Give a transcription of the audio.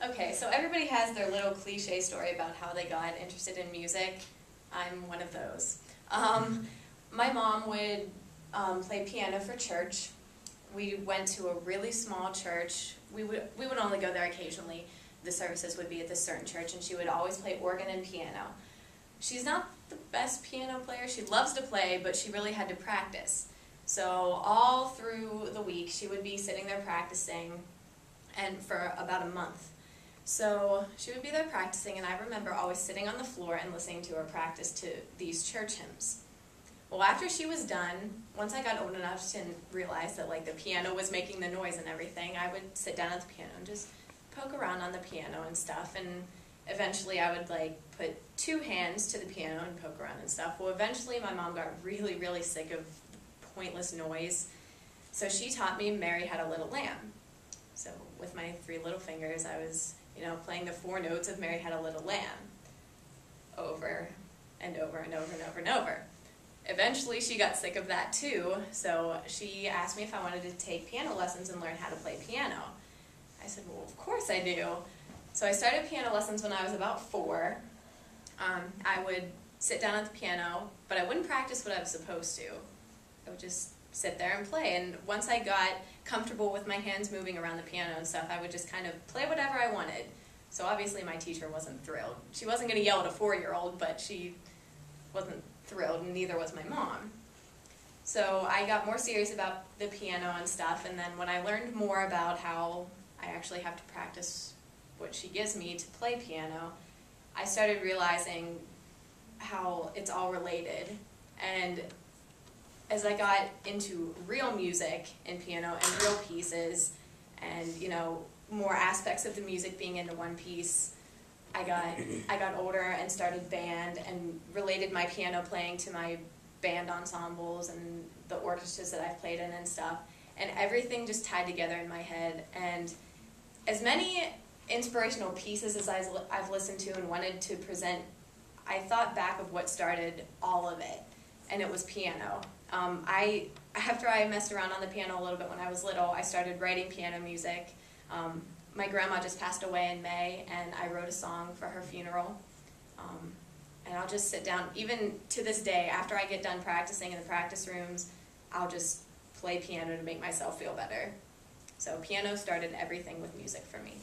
Okay, so everybody has their little cliche story about how they got interested in music. I'm one of those. My mom would play piano for church. We went to a really small church. We would only go there occasionally. The services would be at this certain church, and she would always play organ and piano. She's not the best piano player. She loves to play, but she really had to practice. So all through the week, she would be sitting there practicing, and for about a month. So she would be there practicing, and I remember always sitting on the floor and listening to her practice to these church hymns. Well, after she was done, once I got old enough to realize that like the piano was making the noise and everything, I would sit down at the piano and just poke around on the piano and stuff, and eventually I would like put two hands to the piano and poke around and stuff. Well, eventually my mom got really, really sick of the pointless noise, so she taught me Mary Had a Little Lamb. So with my 3 little fingers, I was, playing the 4 notes of Mary Had a Little Lamb over and over and over and over and over. Eventually she got sick of that too, so she asked me if I wanted to take piano lessons and learn how to play piano. I said, well, of course I do. So I started piano lessons when I was about 4. I would sit down at the piano, but I wouldn't practice what I was supposed to. I would just sit there and play, and once I got comfortable with my hands moving around the piano and stuff, I would just kind of play whatever I wanted. So obviously my teacher wasn't thrilled. She wasn't going to yell at a 4-year-old, but she wasn't thrilled, and neither was my mom. So I got more serious about the piano and stuff, and then when I learned more about how I actually have to practice what she gives me to play piano, I started realizing how it's all related. And as I got into real music and piano and real pieces and, more aspects of the music being into one piece, I got older and started band and related my piano playing to my band ensembles and the orchestras that I've played in and stuff. And everything just tied together in my head. And as many inspirational pieces as I've listened to and wanted to present, I thought back of what started all of it, and it was piano. After I messed around on the piano a little bit when I was little, I started writing piano music. My grandma just passed away in May, and I wrote a song for her funeral. And I'll just sit down, even to this day, after I get done practicing in the practice rooms, I'll just play piano to make myself feel better. So piano started everything with music for me.